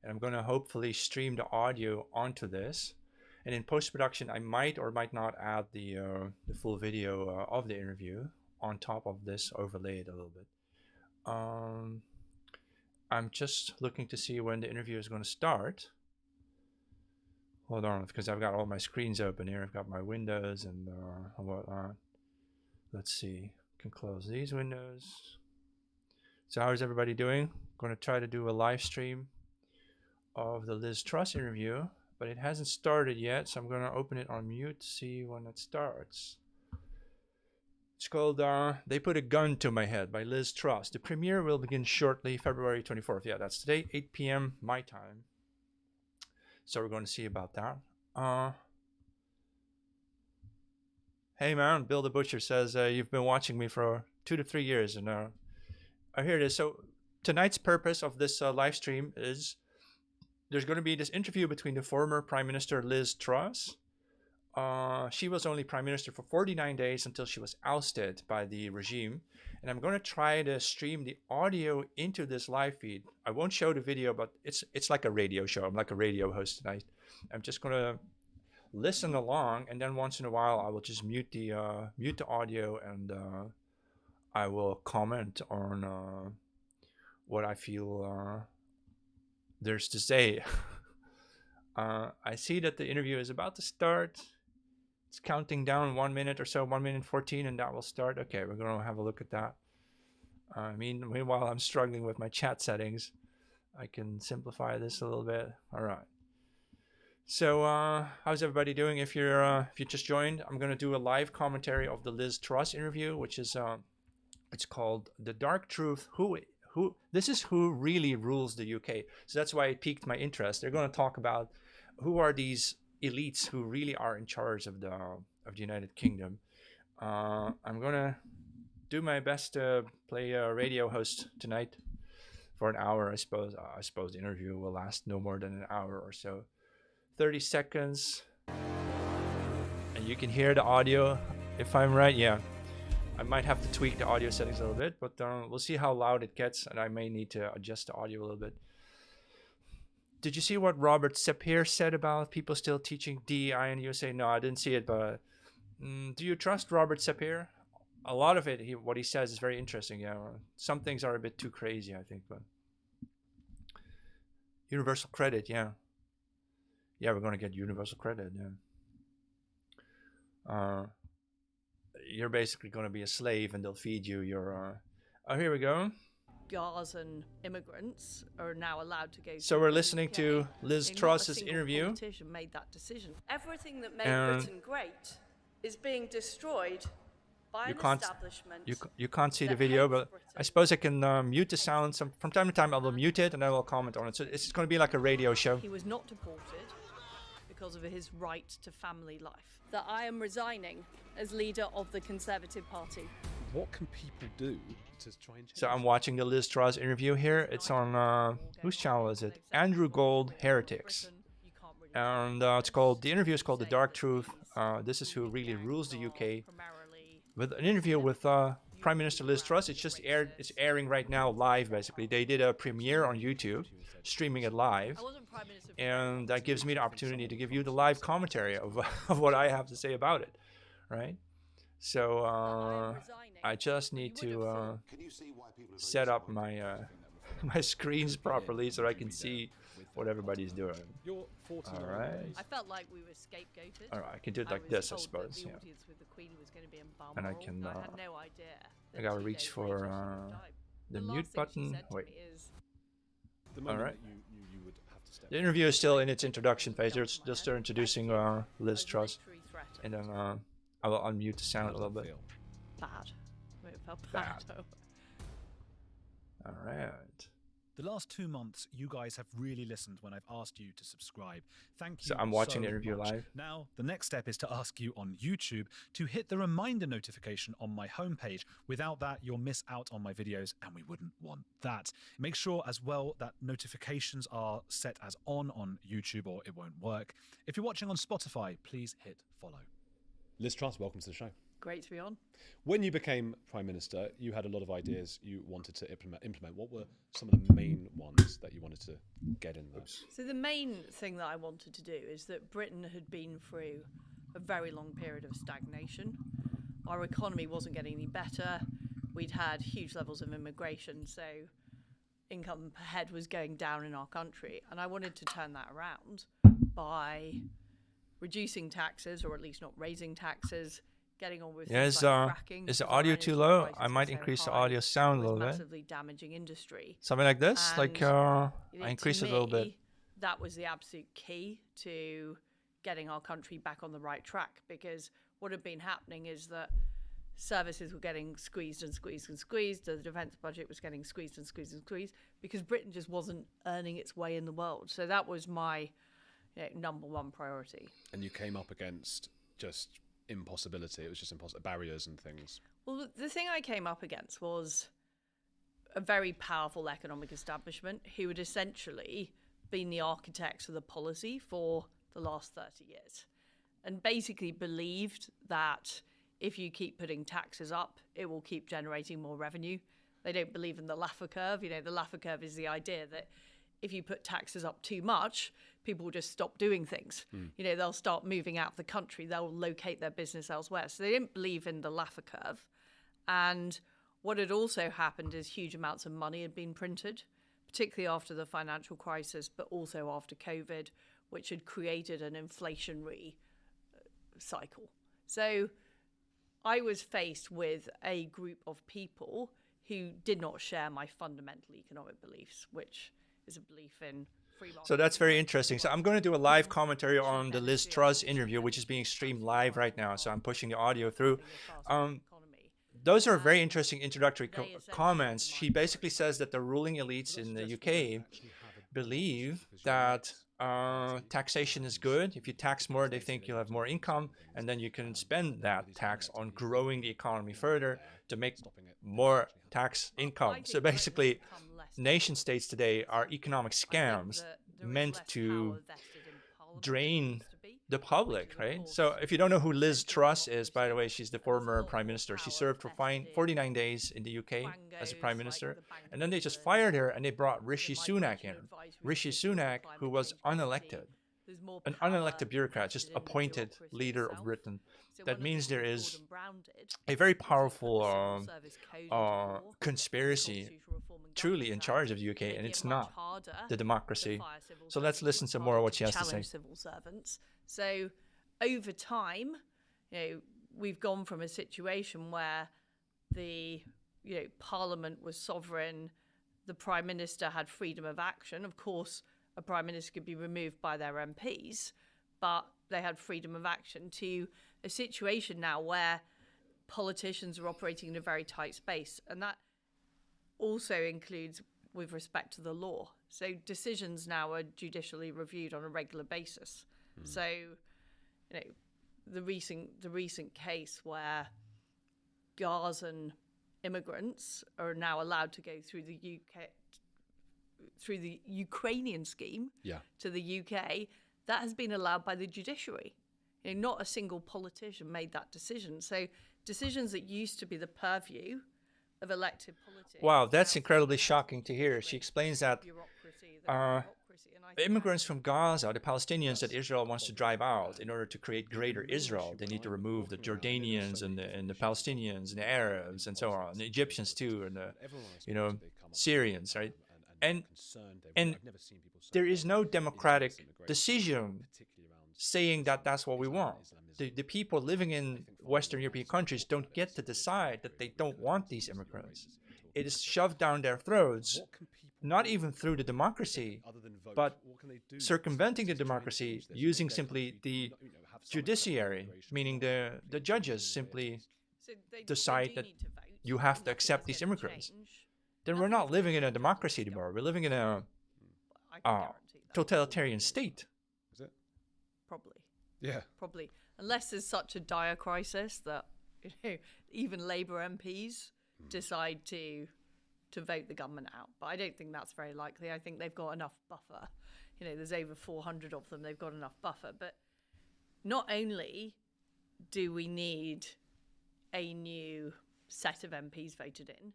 and I'm going to hopefully stream the audio onto this. And in post-production, I might or might not add the full video of the interview on top of this, overlay it a little bit. I'm just looking to see when the interview is going to start. Hold on, because I've got all my screens open here. I've got my windows and whatnot. Let's see. Can close these windows. So how is everybody doing? Going to try to do a live stream of the Liz Truss interview, but it hasn't started yet, so I'm going to open it on mute to see when it starts. It's called They Put a Gun to My Head by Liz Truss. The premiere will begin shortly, February 24th. Yeah, that's today, 8 p.m. my time. So we're going to see about that. Hey man, Bill the Butcher says you've been watching me for 2 to 3 years, and here it is. So tonight's purpose of this live stream is there's going to be this interview between the former Prime Minister Liz Truss. She was only Prime Minister for 49 days until she was ousted by the regime. And I'm going to try to stream the audio into this live feed. I won't show the video, but it's like a radio show. I'm like a radio host tonight. I'm just going to listen along, and then once in a while I will just mute the audio, and I will comment on what I feel there's to say. I see that the interview is about to start. It's counting down 1 minute or so, 1 minute 14, and that will start. Okay, we're going to have a look at that. Meanwhile, I'm struggling with my chat settings. I can simplify this a little bit. All right. So how's everybody doing? If you just joined, I'm going to do a live commentary of the Liz Truss interview, which is it's called "The Dark Truth." This is who really rules the UK. So that's why it piqued my interest. They're going to talk about who are these elites who really are in charge of the United Kingdom. I'm going to do my best to play a radio host tonight for an hour, I suppose. I suppose the interview will last no more than an hour or so. 30 seconds. And you can hear the audio if I'm right. Yeah. I might have to tweak the audio settings a little bit, but we'll see how loud it gets, and I may need to adjust the audio a little bit. Did you see what Robert Sapir said about people still teaching DEI in the USA? No, I didn't see it, but do you trust Robert Sapir? A lot of it, what he says is very interesting. Yeah, some things are a bit too crazy, I think, but universal credit, yeah. Yeah, we're going to get universal credit, yeah. You're basically going to be a slave, and they'll feed you your oh, here we go. Gazan immigrants are now allowed to go. So we're listening to Liz Truss's interview. Politician made that decision. Everything that made Britain great is being destroyed by an establishment. You can't see the video, but I suppose I can mute the sound. From time to time I will mute it, and I will comment on it. So it's going to be like a radio show. He was not deported because of his right to family life. That I am resigning as leader of the Conservative Party. What can people do to try and change? So I'm watching the Liz Truss interview here. It's on whose channel is it? Andrew Gold Heretics, and it's called, the interview is called "The Dark Truth." This is who really rules the UK. With an interview with Prime Minister Liz Truss. It's just aired. It's airing right now live. Basically, they did a premiere on YouTube, streaming it live, and that gives me the opportunity to give you the live commentary of what I have to say about it, right? So I just need to set up my my screens properly so I can see what everybody's doing. All right. I felt like we were scapegoated. All right, I can do it like this, I suppose. Yeah. And I can. I had no idea. I gotta reach for the mute button. Wait. All right. The interview is still in its introduction phase. They're just introducing Liz Truss, and then I will unmute the sound a little bit. Bad. It felt bad. All right. The last 2 months, you guys have really listened when I've asked you to subscribe. Thank you. So I'm watching the so interview much. live. Now, the next step is to ask you on YouTube to hit the reminder notification on my homepage. Without that, you'll miss out on my videos, and we wouldn't want that. Make sure as well that notifications are set as on YouTube, or it won't work. If you're watching on Spotify, please hit follow. Liz Truss, welcome to the show. Great to be on. When you became Prime Minister, you had a lot of ideas you wanted to implement. What were some of the main ones that you wanted to get in there? So the main thing that I wanted to do is that Britain had been through a very long period of stagnation. Our economy wasn't getting any better. We'd had huge levels of immigration, so income per head was going down in our country. And I wanted to turn that around by reducing taxes, or at least not raising taxes, getting on with things like fracking. Is the audio too low? I might increase the audio sound a little bit. Massively damaging industry. Something like this? And, I increase it a little bit. That was the absolute key to getting our country back on the right track, because what had been happening is that services were getting squeezed and squeezed and squeezed. The defence budget was getting squeezed and squeezed and squeezed because Britain just wasn't earning its way in the world. So that was my number one priority. And you came up against just impossibility. It was just barriers and things. Well, the thing I came up against was a very powerful economic establishment who had essentially been the architects of the policy for the last 30 years and basically believed that if you keep putting taxes up, it will keep generating more revenue. They don't believe in the Laffer curve. The Laffer curve is the idea that if you put taxes up too much, people will just stop doing things. They'll start moving out of the country. They'll locate their business elsewhere. So they didn't believe in the Laffer curve. And what had also happened is huge amounts of money had been printed, particularly after the financial crisis, but also after COVID, which had created an inflationary cycle. So I was faced with a group of people who did not share my fundamental economic beliefs, which is a belief in free market. So that's very interesting. So I'm going to do a live commentary on the Liz Truss interview, which is being streamed live right now. So I'm pushing the audio through. Those are very interesting introductory comments. She basically says that the ruling elites in the UK believe that taxation is good. If you tax more, they think you'll have more income, and then you can spend that tax on growing the economy further to make more tax income. So basically, nation states today are economic scams meant to drain the public, right? So if you don't know who Liz Truss is, by the way, she's the former prime minister. She served for 49 days in the UK as a prime minister, and then they just fired her and they brought Rishi Sunak in. Rishi Sunak, who was unelected, an unelected bureaucrat, just appointed leader of Britain. That means there is a very powerful conspiracy truly in charge of the UK, and it's not the democracy. So let's listen to more of what she has to say. Civil servants. So over time, we've gone from a situation where the Parliament was sovereign, the Prime Minister had freedom of action. Of course, a Prime Minister could be removed by their MPs, but they had freedom of action, to a situation now where politicians are operating in a very tight space. And that also includes with respect to the law. So decisions now are judicially reviewed on a regular basis. So, the recent case where Gazan immigrants are now allowed to go through the UK, through the Ukrainian scheme to the UK, that has been allowed by the judiciary. Not a single politician made that decision. So decisions that used to be the purview of elected politics. Wow, that's incredibly shocking to hear. She explains that immigrants from Gaza, the Palestinians that Israel wants to drive out in order to create greater Israel, they need to remove the Jordanians and the Palestinians and the Arabs and so on, and the Egyptians too, and the Syrians, right? And there is no democratic decision saying that that's what we want. The people living in Western European countries don't get to decide that they don't want these immigrants. It is shoved down their throats, not even through the democracy, but circumventing the democracy using simply the judiciary, meaning the judges simply decide that you have to accept these immigrants. Then we're not living in a democracy anymore. We're living in a totalitarian state. Is it? Probably. Yeah. Probably. Unless there's such a dire crisis that even Labour MPs decide to vote the government out. But I don't think that's very likely. I think they've got enough buffer. There's over 400 of them. They've got enough buffer. But not only do we need a new set of MPs voted in,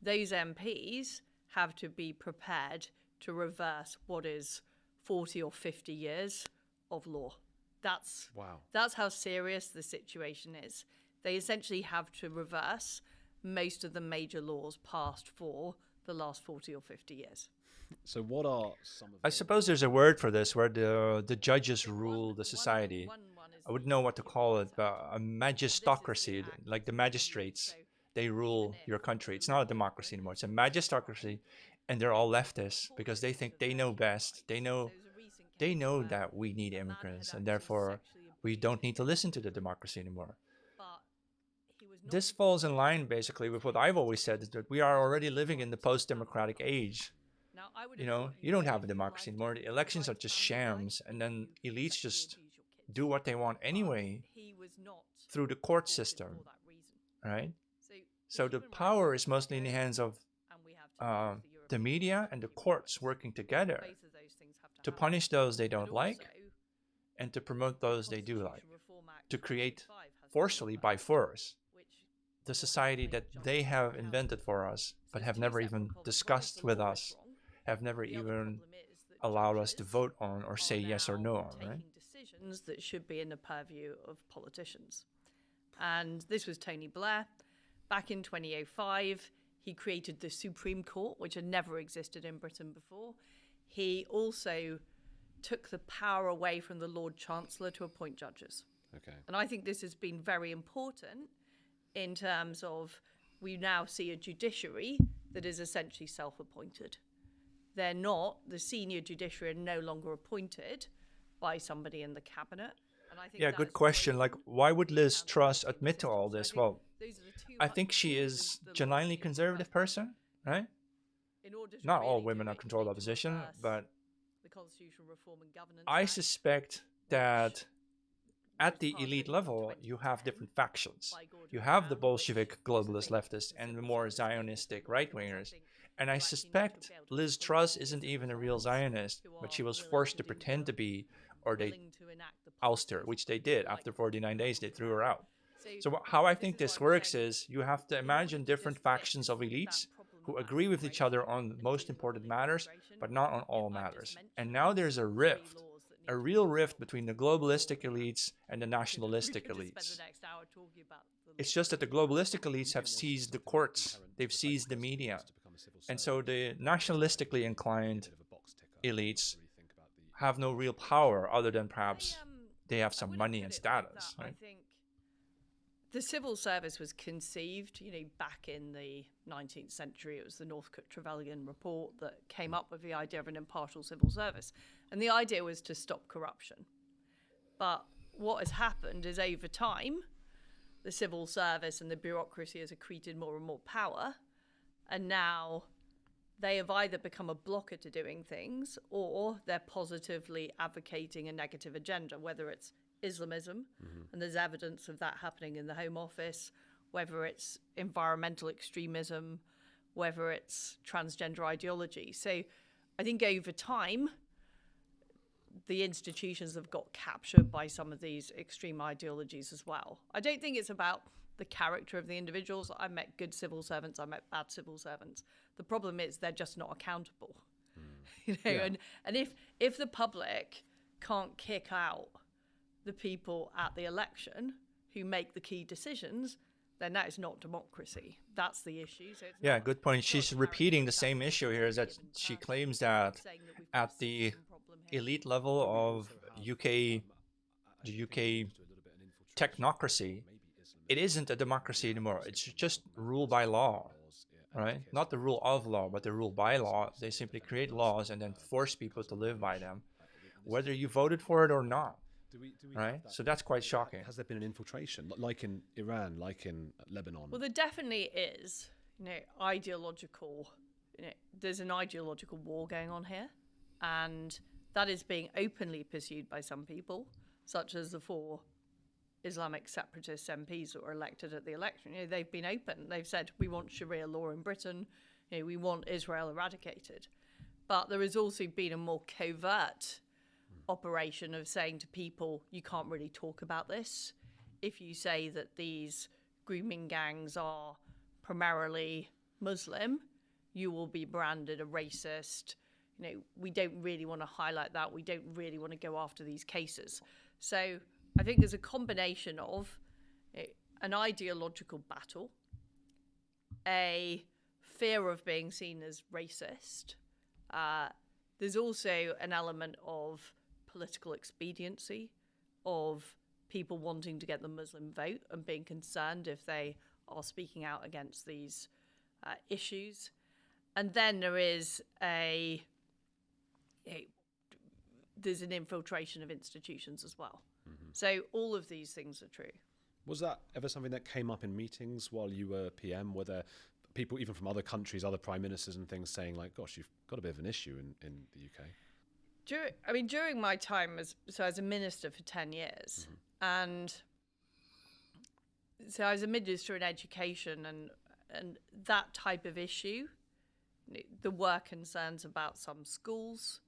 those MPs have to be prepared to reverse what is 40 or 50 years of law. That's how serious the situation is. They essentially have to reverse most of the major laws passed for the last 40 or 50 years. So what are some of I suppose there's a word for this where the judges rule the society. I wouldn't know what to call it, but a magistocracy, like the magistrates, they rule your country. It's not a democracy anymore. It's a magistocracy, and they're all leftists because they think they know best. They know that we need immigrants, and therefore we don't need to listen to the democracy anymore. This falls in line basically with what I've always said, is that we are already living in the post-democratic age. You know, you don't have a democracy anymore. The elections are just shams, and then elites just do what they want anyway through the court system, right? So the power is mostly in the hands of the media and the courts working together to punish those they don't like and to promote those they do like, to create forcefully by force the society that they have invented for us, but have never even discussed with us, have never even allowed us to vote on or say yes or no on, right? Decisions that should be in the purview of politicians. And this was Tony Blair. Back in 2005, he created the Supreme Court, which had never existed in Britain before. He also took the power away from the Lord Chancellor to appoint judges. Okay. And I think this has been very important in terms of we now see a judiciary that is essentially self-appointed. They're not, the senior judiciary are no longer appointed by somebody in the cabinet. And I think good question. Like, why would Liz Truss admit to all this? Well, I think she is a genuinely conservative person, right? Not all women are controlled opposition, but I suspect that at the elite level, you have different factions. You have the Bolshevik globalist leftists and the more Zionistic right-wingers. And I suspect Liz Truss isn't even a real Zionist, but she was forced to pretend to be, or they ousted her, which they did. After 49 days, they threw her out. So how I think this works is you have to imagine different factions of elites who agree with each other on most important matters, but not on all matters. And now there's a rift, a real rift between the globalistic elites and the nationalistic elites. It's just that the globalistic elites have seized the courts, they've seized the media. And so the nationalistically inclined elites have no real power other than perhaps they have some money and status, right? I think the civil service was conceived, back in the 19th century. It was the Northcote Trevelyan report that came up with the idea of an impartial civil service. And the idea was to stop corruption. But what has happened is over time, the civil service and the bureaucracy has accreted more and more power. And now they have either become a blocker to doing things or they're positively advocating a negative agenda, whether it's Islamism, and there's evidence of that happening in the Home Office, whether it's environmental extremism, whether it's transgender ideology. So I think over time, the institutions have got captured by some of these extreme ideologies as well. I don't think it's about the character of the individuals. I met good civil servants, I met bad civil servants. The problem is they're just not accountable. And if the public can't kick out the people at the election who make the key decisions, then that is not democracy. That's the issue. So good point. She's repeating the same issue here, is that she claims that at the elite level of the UK technocracy, it isn't a democracy anymore. It's just rule by law, right? Not the rule of law, but the rule by law. They simply create laws and then force people to live by them, whether you voted for it or not. Right? So that's quite shocking. Has there been an infiltration, like in Iran, like in Lebanon? Well, there definitely is, ideological, there's an ideological war going on here, and that is being openly pursued by some people, such as the 4 Islamic separatist MPs that were elected at the election. They've been open. They've said, we want Sharia law in Britain. We want Israel eradicated. But there has also been a more covert operation of saying to people, you can't really talk about this. If you say that these grooming gangs are primarily Muslim, you will be branded a racist. We don't really want to highlight that. We don't really want to go after these cases. So I think there's a combination of an ideological battle, a fear of being seen as racist. There's also an element of political expediency, of people wanting to get the Muslim vote and being concerned if they are speaking out against these issues. And then there is there's an infiltration of institutions as well. So all of these things are true. Was that ever something that came up in meetings while you were PM? Were there people even from other countries, other prime ministers and things saying like, gosh, you've got a bit of an issue in the UK? During my time as a minister for 10 years, and so I was a minister in education, and that type of issue, there were concerns about some schools,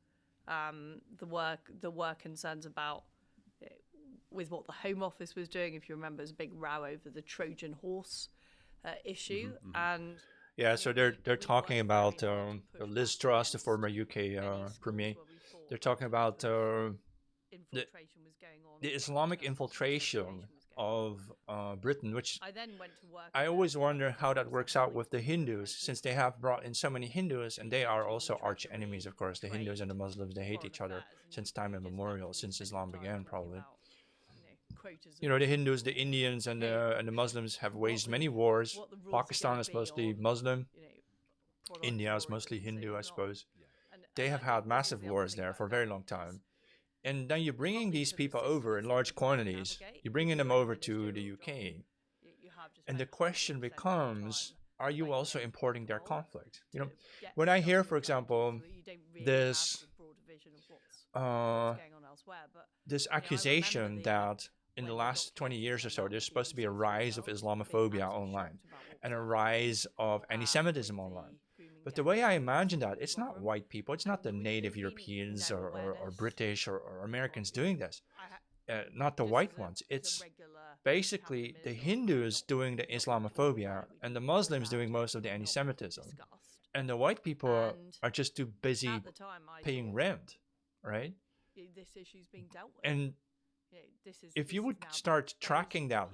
there were concerns about with what the Home Office was doing. If you remember, there was a big row over the Trojan horse issue, and so they're talking about Liz Truss, the former UK premier. They're talking about the Islamic infiltration of Britain, which I always wonder how that works out with the Hindus, since they have brought in so many Hindus, and they are also arch enemies, of course. The Hindus and the Muslims, they hate each other since time immemorial, since Islam began, probably. The Hindus, the Indians, and the Muslims have waged many wars. Pakistan is mostly Muslim. India is mostly Hindu, I suppose. They have had massive wars there for a very long time. And then you're bringing these people over in large quantities. You're bringing them over to the UK. And the question becomes, are you also importing their conflict? When I hear, for example, this accusation that in the last 20 years or so, there's supposed to be a rise of Islamophobia online and a rise of anti-Semitism online. But the way I imagine that, it's not white people, it's not the native Europeans or British or Americans doing this, not the white ones. It's basically the Hindus doing the Islamophobia and the Muslims doing most of the anti-Semitism. And the white people are just too busy paying rent, right? This issue's being dealt with. And if you would start tracking that,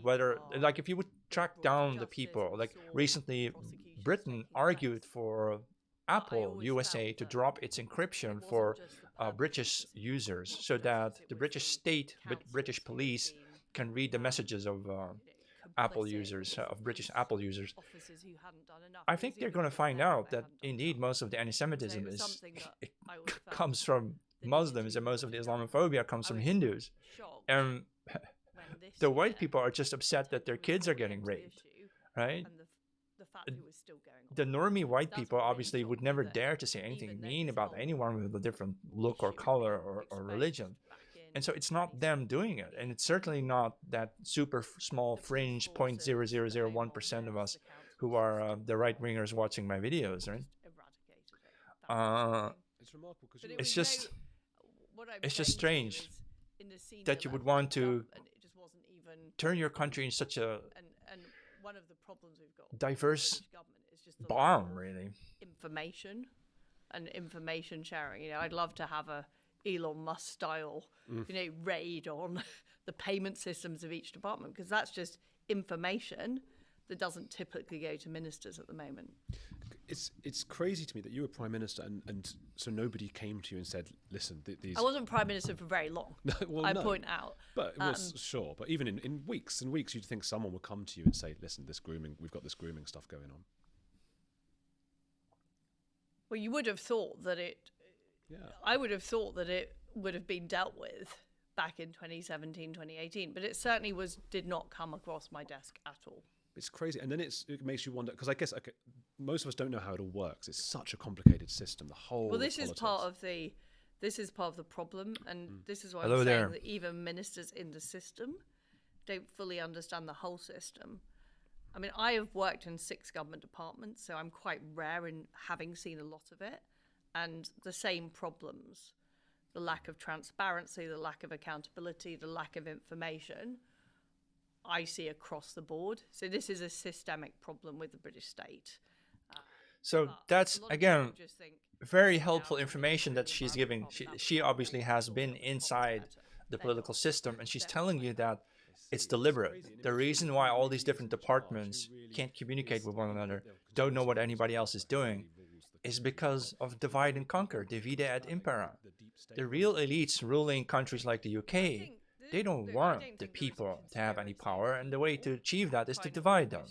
if you would track down the people, like recently Britain argued for Apple USA to drop its encryption for British users so that the British state, British police can read the messages of Apple users, of British Apple users. I think they're going to find out that indeed most of the anti-Semitism comes from Muslims, and most of the Islamophobia comes from Hindus. And the white people are just upset that their kids are getting raped, right? The normie white people obviously would never dare to say anything mean about anyone with a different look or color or religion. And so it's not them doing it. And it's certainly not that super small fringe 0.0001% of us who are the right-wingers watching my videos, right? It's remarkable because it's just strange that you would want to turn your country in such a one of the problems we've got diverse bomb, really. Information and information sharing. I'd love to have a Elon Musk style, raid on the payment systems of each department, because that's just information that doesn't typically go to ministers at the moment. It's crazy to me that you were Prime Minister and so nobody came to you and said, listen, these... I wasn't Prime Minister for very long, point out. But it was, sure. But even in weeks and weeks, you'd think someone would come to you and say, listen, we've got this grooming stuff going on. Well, you would have thought that I would have thought that it would have been dealt with back in 2017, 2018, but it certainly did not come across my desk at all. It's crazy. And then it makes you wonder, because I guess most of us don't know how it all works. It's such a complicated system, the whole this is part of the problem, and this is why I'm saying that even ministers in the system don't fully understand the whole system. I mean, I have worked in 6 government departments, so I'm quite rare in having seen a lot of it, and the same problems, the lack of transparency, the lack of accountability, the lack of information, I see across the board. So this is a systemic problem with the British state. So that's, again, very helpful information that she's giving. She obviously has been inside the political system, and she's telling you that it's deliberate. The reason why all these different departments can't communicate with one another, don't know what anybody else is doing, is because of divide and conquer, divide et impera. The real elites ruling countries like the UK, they don't want the people to have any power, and the way to achieve that is to divide them.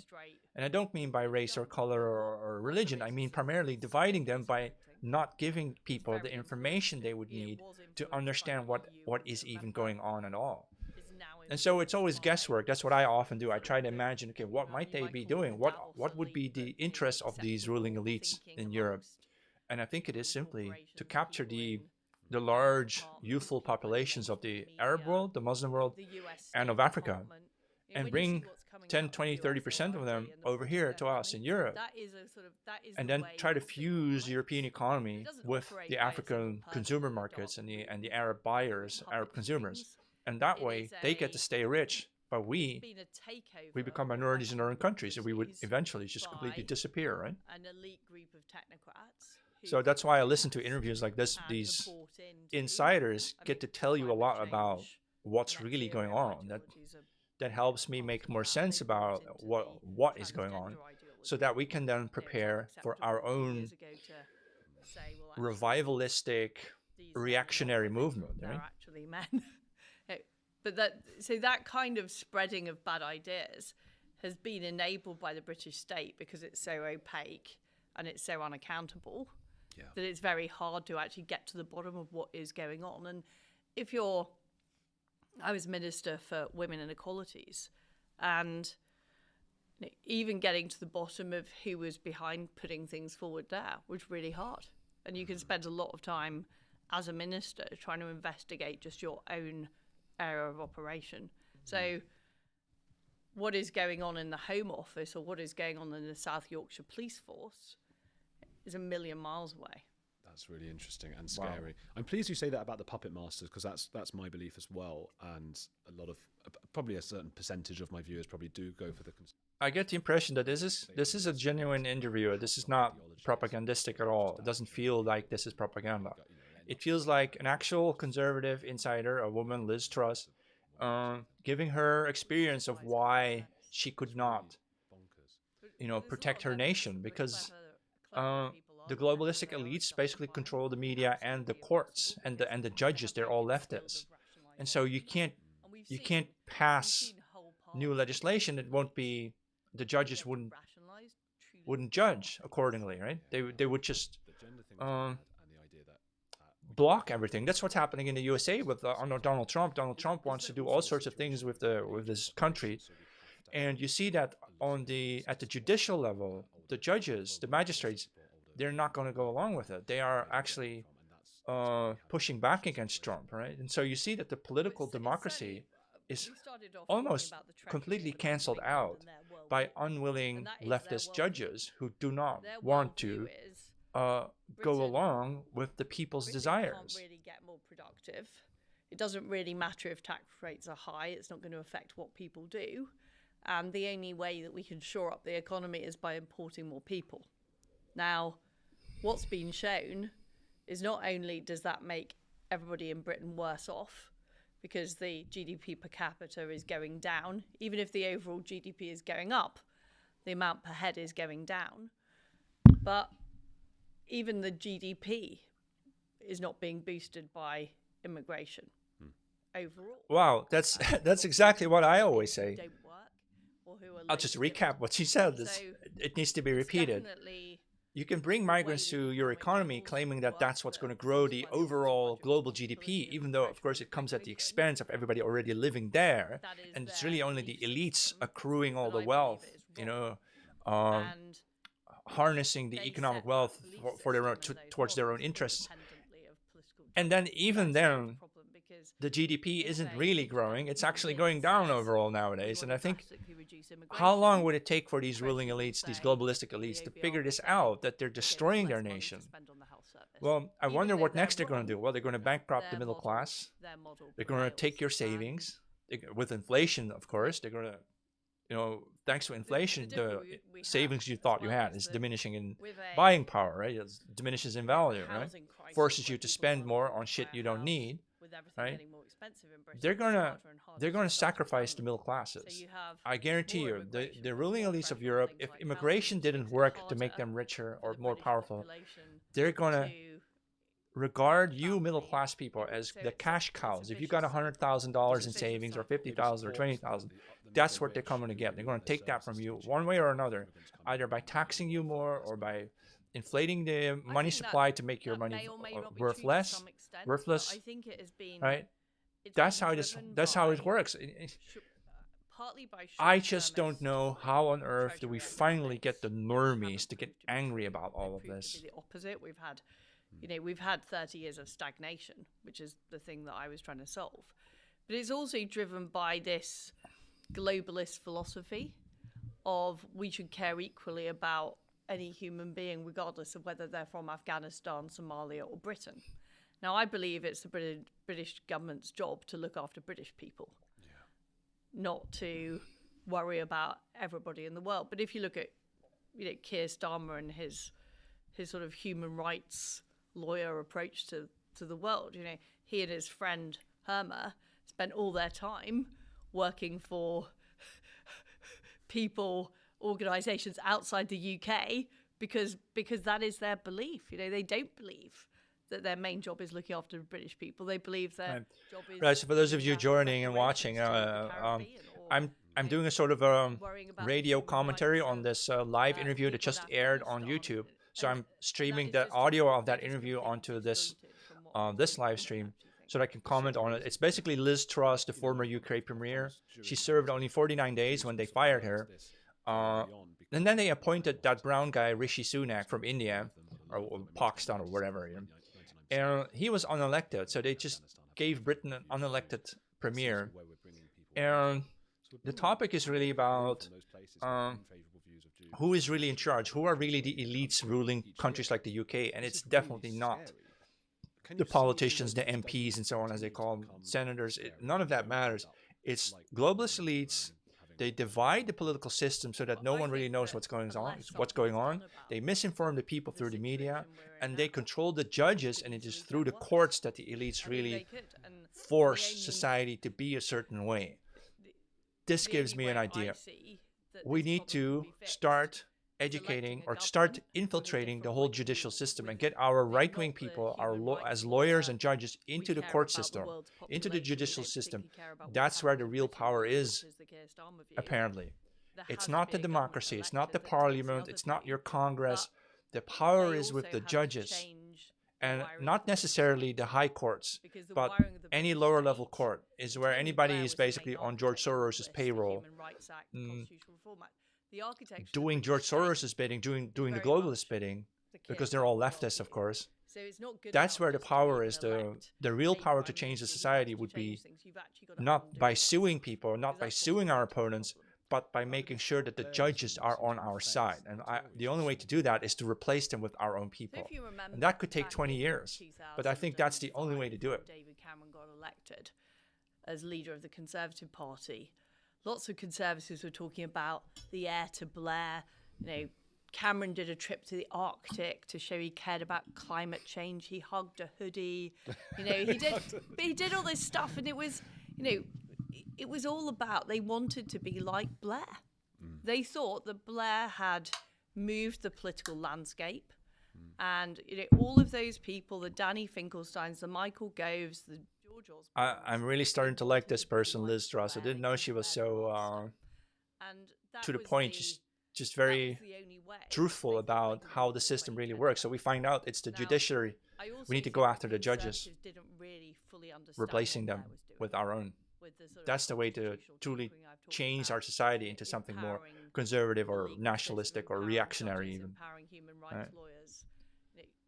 And I don't mean by race or color or religion. I mean primarily dividing them by not giving people the information they would need to understand what is even going on at all. And so it's always guesswork. That's what I often do. I try to imagine, okay, what might they be doing? What would be the interests of these ruling elites in Europe? And I think it is simply to capture the large youthful populations of the Arab world, the Muslim world, and of Africa, and bring 10, 20, 30% of them over here to us in Europe, and then try to fuse European economy with the African consumer markets and the Arab buyers, Arab consumers. And that way they get to stay rich, but we become minorities in our own countries, and we would eventually just completely disappear, right? An elite group of technocrats. So that's why I listen to interviews like this. These insiders get to tell you a lot about what's really going on. That helps me make more sense about what is going on, so that we can then prepare for our own revivalistic, reactionary movement. Right? They're actually men. But that kind of spreading of bad ideas has been enabled by the British state because it's so opaque and it's so unaccountable that it's very hard to actually get to the bottom of what is going on. And I was Minister for Women and Equalities, and even getting to the bottom of who was behind putting things forward there was really hard. And you can spend a lot of time as a minister trying to investigate just your own area of operation. So what is going on in the Home Office or what is going on in the South Yorkshire Police Force is a million miles away. That's really interesting and scary. Wow. I'm pleased you say that about the puppet masters, because that's my belief as well. And a lot of, probably a certain percentage of my viewers probably do go for the... I get the impression that this is a genuine interview. This is not propagandistic at all. It doesn't feel like this is propaganda. It feels like an actual conservative insider, a woman, Liz Truss, giving her experience of why she could not, protect her nation, because the globalistic elites basically control the media and the courts and the judges. They're all leftists, and so you can't pass new legislation. It won't be, the judges wouldn't judge accordingly, right? They would just block everything. That's what's happening in the USA with Donald Trump. Donald Trump wants to do all sorts of things with this country, and you see that at the judicial level, the judges, the magistrates, they're not going to go along with it. They are actually pushing back against Trump, right? And so you see that the political democracy is almost completely canceled out by unwilling leftist judges who do not want to go along with the people's desires. Can't really get more productive. It doesn't really matter if tax rates are high. It's not going to affect what people do. And the only way that we can shore up the economy is by importing more people. Now, what's been shown is not only does that make everybody in Britain worse off, because the GDP per capita is going down, even if the overall GDP is going up, the amount per head is going down. But even the GDP is not being boosted by immigration overall. Wow, that's exactly what I always say. Don't work, or who are I'll just recap what she said. It needs to be repeated. You can bring migrants to your economy claiming that that's what's going to grow the overall global GDP, even though, of course, it comes at the expense of everybody already living there. And it's really only the elites accruing all the wealth, harnessing the economic wealth for their own, towards their own interests. And then even then, the GDP isn't really growing. It's actually going down overall nowadays. And I think, how long would it take for these ruling elites, these globalistic elites, to figure this out, that they're destroying their nation? Well, I wonder what next they're going to do. Well, they're going to bankrupt the middle class. They're going to take your savings. with inflation, of course, they're going to, thanks to inflation, the savings you thought you had is diminishing in buying power, right? It diminishes in value, right? Forces you to spend more on shit you don't need, right? They're gonna sacrifice the middle classes. I guarantee you, the ruling elites of Europe, if immigration didn't work to make them richer or more powerful, they're gonna regard you middle class people as the cash cows. If you got $100,000 in savings or 50,000 or 20,000, that's what they're coming to get. They're going to take that from you one way or another, either by taxing you more or by inflating the money supply to make your money worthless. I think it has been right. That's how it works. I just don't know how on earth do we finally get the normies to get angry about all of this. The opposite. We've had 30 years of stagnation, which is the thing that I was trying to solve. But it's also driven by this globalist philosophy of we should care equally about any human being, regardless of whether they're from Afghanistan, Somalia, or Britain. Now, I believe it's the British government's job to look after British people, not to worry about everybody in the world. But if you look at Keir Starmer and his sort of human rights lawyer approach to the world, he and his friend Herma spent all their time working for organisations outside the UK because that is their belief. They don't believe that their main job is looking after British people. They believe their job is... Right, so for those of you joining and watching, I'm doing a sort of radio commentary on this live interview that just aired on YouTube. So I'm streaming the audio of that interview onto this live stream so that I can comment on it. It's basically Liz Truss, the former UK Premier. She served only 49 days when they fired her. And then they appointed that brown guy, Rishi Sunak, from India, or Pakistan, or whatever. And he was unelected, so they just gave Britain an unelected premier. And the topic is really about who is really in charge, who are really the elites ruling countries like the UK, and it's definitely not the politicians, the MPs, and so on, as they call them, senators. None of that matters. It's globalist elites. They divide the political system so that no one really knows what's going on. They misinform the people through the media, and they control the judges, and it is through the courts that the elites really force society to be a certain way. This gives me an idea. We need to start educating or start infiltrating the whole judicial system and get our right-wing people, as lawyers and judges, into the court system, into the judicial system. That's where the real power is, apparently. It's not the democracy, it's not the parliament, it's not your Congress. The power is with the judges, and not necessarily the high courts, but any lower level court is where anybody is basically on George Soros's payroll, doing George Soros's bidding, doing the globalist bidding, because they're all leftists, of course. That's where the power is. The real power to change the society would be not by suing people, not by suing our opponents, but by making sure that the judges are on our side. And the only way to do that is to replace them with our own people. And that could take 20 years. But I think that's the only way to do it. David Cameron got elected as leader of the Conservative Party. Lots of Conservatives were talking about the heir to Blair. Cameron did a trip to the Arctic to show he cared about climate change. He hugged a hoodie. He did all this stuff, and it was, it was all about, they wanted to be like Blair. They thought that Blair had moved the political landscape, and all of those people, the Danny Finkelsteins, the Michael Goves, the George Osborne. I'm really starting to like this person, Liz Truss. I didn't know she was so to the point, just very truthful about how the system really works. So we find out it's the judiciary. We need to go after the judges, replacing them with our own. That's the way to truly change our society into something more conservative or nationalistic or reactionary even. Empowering human rights lawyers,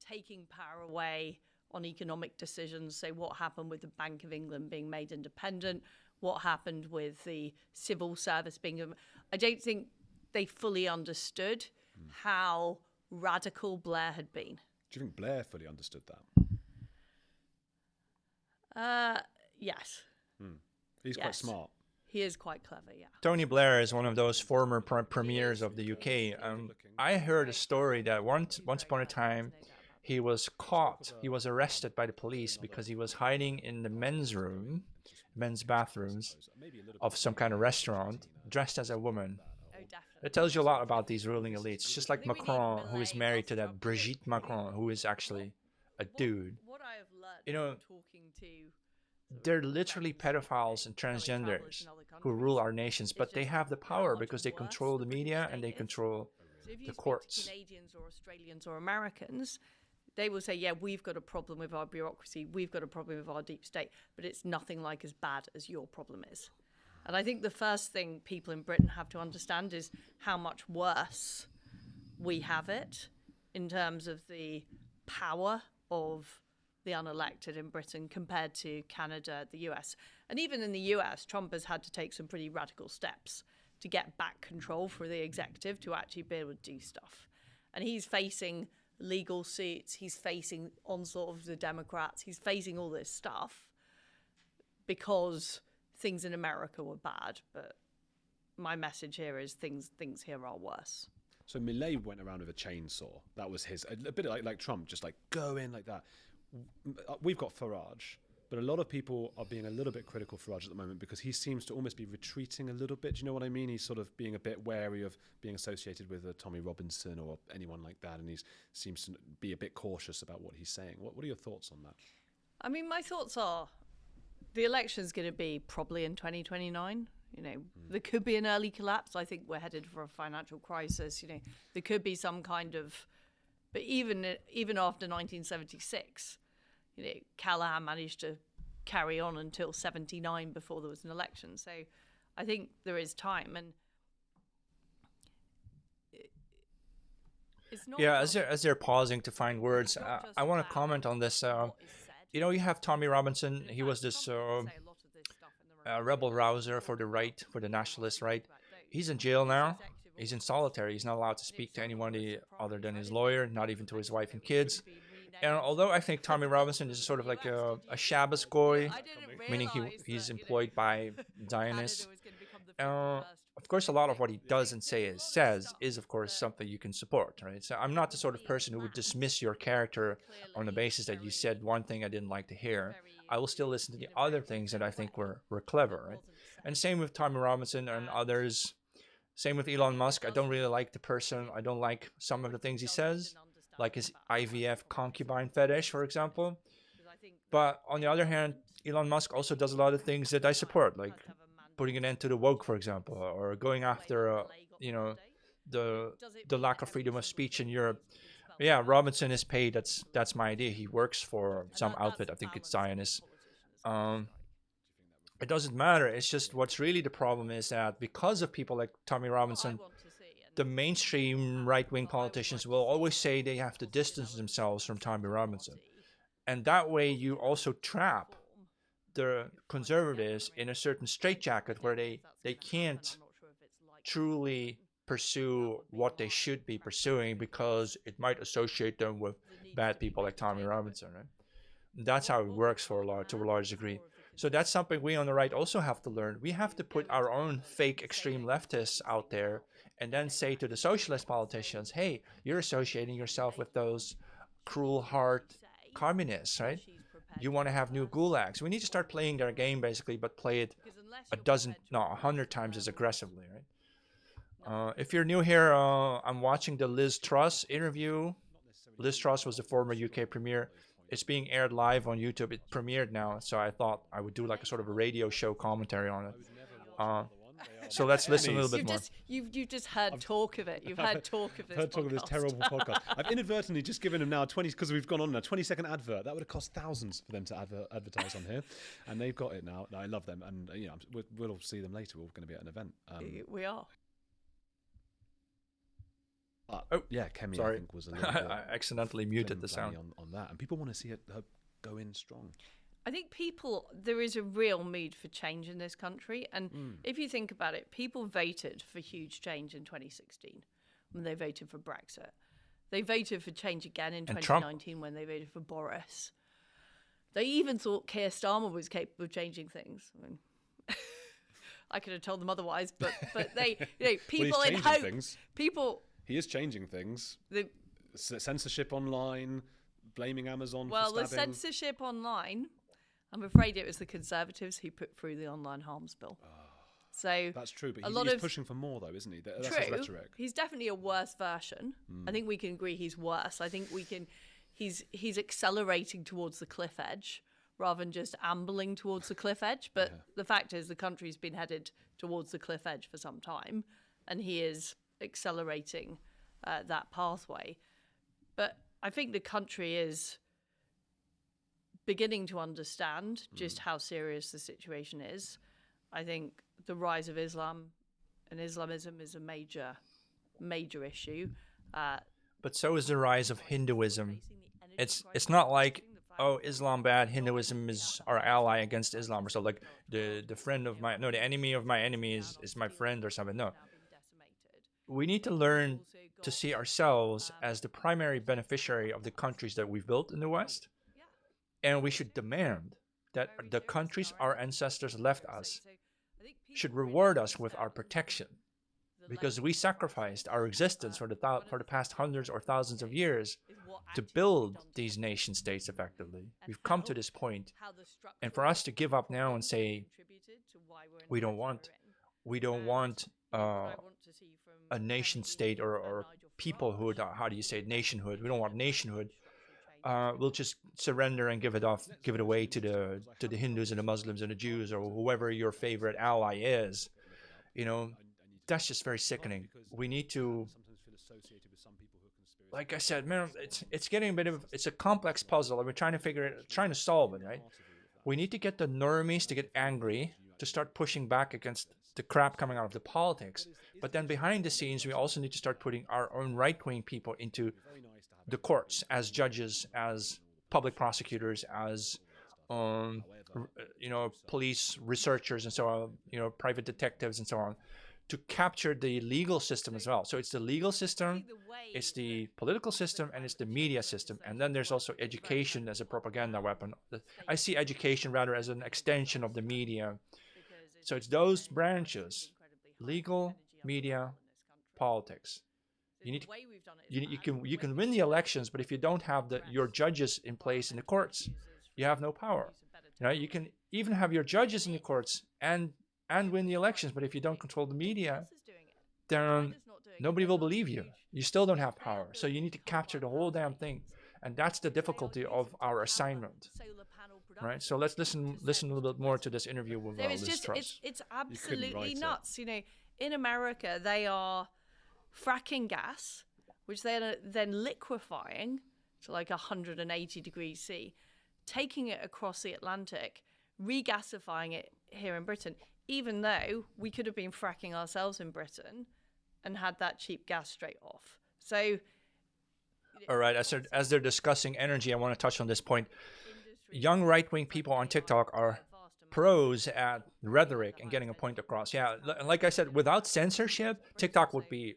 taking power away on economic decisions. Say what happened with the Bank of England being made independent, what happened with the civil service being... I don't think they fully understood how radical Blair had been. Do you think Blair fully understood that? Yes. He's quite smart. He is quite clever, yeah. Tony Blair is one of those former premiers of the UK. I heard a story that once upon a time, he was caught. He was arrested by the police because he was hiding in the men's bathrooms of some kind of restaurant, dressed as a woman. It tells you a lot about these ruling elites. It's just like Macron, who is married to that Brigitte Macron, who is actually a dude. What I have learned You know, talking to they're literally pedophiles and transgenders who rule our nations, but they have the power because they control the media and they control the courts. Canadians or Australians or Americans, they will say, yeah, we've got a problem with our bureaucracy, we've got a problem with our deep state, but it's nothing like as bad as your problem is. And I think the first thing people in Britain have to understand is how much worse we have it in terms of the power of the unelected in Britain compared to Canada, the US. And even in the US, Trump has had to take some pretty radical steps to get back control for the executive to actually be able to do stuff. And he's facing legal suits, he's facing onslaught of the Democrats, he's facing all this stuff because things in America were bad. But my message here is things here are worse. So Millet went around with a chainsaw. That was his, a bit like Trump, just like go in like that. We've got Farage, but a lot of people are being a little bit critical of Farage at the moment because he seems to almost be retreating a little bit. Do you know what I mean? He's sort of being a bit wary of being associated with Tommy Robinson or anyone like that, and he seems to be a bit cautious about what he's saying. What are your thoughts on that? I mean, my thoughts are the election's going to be probably in 2029. You know, there could be an early collapse. I think we're headed for a financial crisis. You know, there could be some kind of, but even after 1976, you know, Callaghan managed to carry on until 79 before there was an election. So I think there is time, and it's not. Yeah, as they're pausing to find words, I want to comment on this. You know, you have Tommy Robinson. He was this rebel rouser for the right, for the nationalist right. He's in jail now. He's in solitary. He's not allowed to speak to anyone other than his lawyer, not even to his wife and kids. And although I think Tommy Robinson is sort of like a Shabbos goy, meaning he's employed by Zionists, of course, a lot of what he does and says is, of course, something you can support, right? So I'm not the sort of person who would dismiss your character on the basis that you said one thing I didn't like to hear. I will still listen to the other things that I think were clever, right? And same with Tommy Robinson and others. Same with Elon Musk. I don't really like the person. I don't like some of the things he says, like his IVF concubine fetish, for example. But on the other hand, Elon Musk also does a lot of things that I support, like putting an end to the woke, for example, or going after, the lack of freedom of speech in Europe. Yeah, Robinson is paid. That's my idea. He works for some outfit. I think it's Zionist. It doesn't matter. It's just what's really the problem is that because of people like Tommy Robinson, the mainstream right-wing politicians will always say they have to distance themselves from Tommy Robinson. And that way you also trap the conservatives in a certain straitjacket where they can't truly pursue what they should be pursuing because it might associate them with bad people like Tommy Robinson, right? That's how it works to a large degree. So that's something we on the right also have to learn. We have to put our own fake extreme leftists out there and then say to the socialist politicians, hey, you're associating yourself with those cruel heart communists, right? You want to have new gulags. We need to start playing their game, basically, but play it 100 times as aggressively, right? If you're new here, I'm watching the Liz Truss interview. Liz Truss was the former UK Premier. It's being aired live on YouTube. It premiered now, so I thought I would do like a sort of a radio show commentary on it. So let's listen a little bit more. You've just heard talk of it. You've heard talk of this heard talk of this terrible podcast. I've inadvertently just given them now 20, because we've gone on a 20-second advert. That would have cost thousands for them to advertise on here. And they've got it now. I love them. And, we'll all see them later. We're going to be at an event. We are. Kemi, sorry. I think, was a little bit I accidentally muted the sound. on that. And people want to see her go in strong. I think there is a real mood for change in this country. And if you think about it, people voted for huge change in 2016 when they voted for Brexit. They voted for change again in 2019 when they voted for Boris. They even thought Keir Starmer was capable of changing things. I mean, I could have told them otherwise, but they, people well, in hope, things. people. He is changing things. Censorship online, blaming Amazon. Well, for the stabbing. censorship online. I'm afraid it was the Conservatives who put through the online harms bill. So that's true, but he's pushing for more, though, isn't he? That's true. his rhetoric. He's definitely a worse version. I think we can agree he's worse. I think we can. He's accelerating towards the cliff edge rather than just ambling towards the cliff edge. But the fact is, the country's been headed towards the cliff edge for some time, and he is accelerating that pathway. But I think the country is beginning to understand just how serious the situation is. I think the rise of Islam and Islamism is a major issue. But so is the rise of Hinduism. It's not like, oh, Islam bad, Hinduism is our ally against Islam, or so like the enemy of my enemy is my friend or something. No. We need to learn to see ourselves as the primary beneficiary of the countries that we've built in the West. And we should demand that the countries our ancestors left us should reward us with our protection, because we sacrificed our existence for the past hundreds or thousands of years to build these nation states effectively. We've come to this point, and for us to give up now and say we don't want a nation state or peoplehood, how do you say it, nationhood? We don't want nationhood. We'll just surrender and give it away to the Hindus and the Muslims and the Jews or whoever your favorite ally is. That's just very sickening. We need to, like I said, man, it's getting it's a complex puzzle, and we're trying to solve it, right? We need to get the normies to get angry, to start pushing back against the crap coming out of the politics. But then behind the scenes, we also need to start putting our own right-wing people into the courts as judges, as public prosecutors, as police researchers and so on, private detectives and so on, to capture the legal system as well. So it's the legal system, it's the political system, and it's the media system. And then there's also education as a propaganda weapon. I see education rather as an extension of the media. So it's those branches: legal, media, politics. You can win the elections, but if you don't have your judges in place in the courts, you have no power. You can even have your judges in the courts and win the elections, but if you don't control the media, then nobody will believe you. You still don't have power. So you need to capture the whole damn thing, and that's the difficulty of our assignment. Right. So let's listen a little bit more to this interview with Liz Truss. It's absolutely nuts. In America, they are fracking gas, which they're then liquefying to like 180 degrees C, taking it across the Atlantic, regasifying it here in Britain, even though we could have been fracking ourselves in Britain and had that cheap gas straight off. So, all right, as they're discussing energy, I want to touch on this point. Young right-wing people on TikTok are pros at rhetoric and getting a point across. Yeah, like I said, without censorship, TikTok would be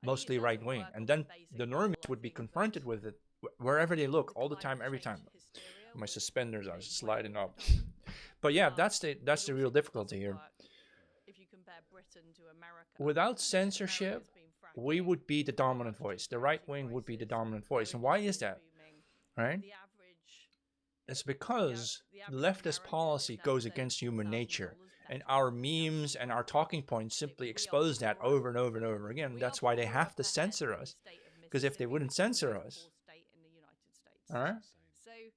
mostly right-wing, and then the normies would be confronted with it wherever they look, all the time, every time. My suspenders are sliding up. But yeah, that's the real difficulty here. Without censorship, we would be the dominant voice. The right wing would be the dominant voice. And why is that? Right? It's because leftist policy goes against human nature. And our memes and our talking points simply expose that over and over and over again. That's why they have to censor us. Because if they wouldn't censor us, all right,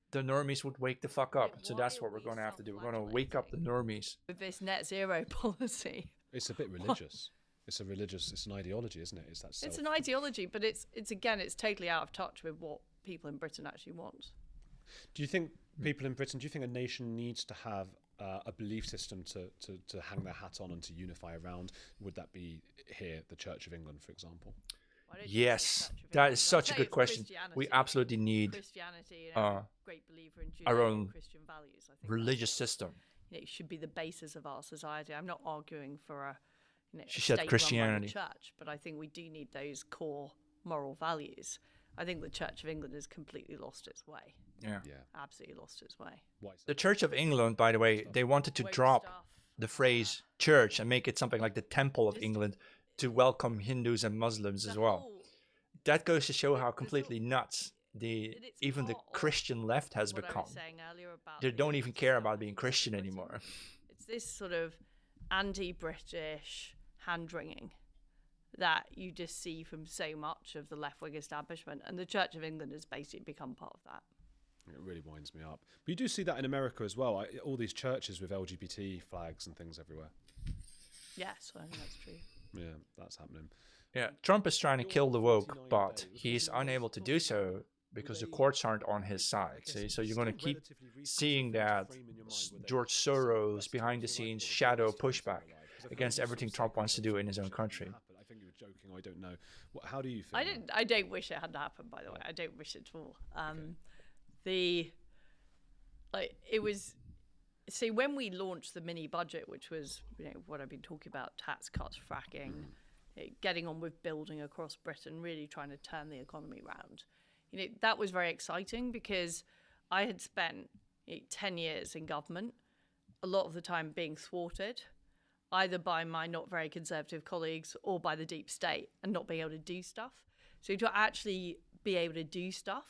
the normies would wake the fuck up. So that's what we're going to have to do. We're going to wake up the normies. With this net zero policy. It's a bit religious. It's an ideology, isn't it? It's an ideology, but it's totally out of touch with what people in Britain actually want. Do you think people in Britain, do you think a nation needs to have a belief system to hang their hat on and to unify around? Would that be here, the Church of England, for example? Yes, that is such a good question. We absolutely need great believer in our own Christian values. I think religious system. It should be the basis of our society. I'm not arguing for a she said Christianity church, but I think we do need those core moral values. I think the Church of England has completely lost its way. Yeah. Absolutely lost its way. The Church of England, by the way, they wanted to drop the phrase church and make it something like the Temple of England to welcome Hindus and Muslims as well. That goes to show how completely nuts even the Christian left has become. They don't even care about being Christian anymore. It's this sort of anti-British hand-wringing that you just see from so much of the left-wing establishment, and the Church of England has basically become part of that. It really winds me up. But you do see that in America as well. All these churches with LGBT flags and things everywhere. Yes, I think that's true. Yeah, that's happening. Yeah, Trump is trying to kill the woke, but he's unable to do so because the courts aren't on his side. See? So you're going to keep seeing that George Soros behind the scenes shadow pushback against everything Trump wants to do in his own country. I think you were joking. I don't know. How do you feel? I don't wish it hadn't happened. By the way, I don't wish it at all. It was. See, when we launched the mini budget, which was what I've been talking about, tax cuts, fracking, getting on with building across Britain, really trying to turn the economy around. That was very exciting because I had spent 10 years in government, a lot of the time being thwarted, either by my not very conservative colleagues or by the deep state, and not being able to do stuff. So to actually be able to do stuff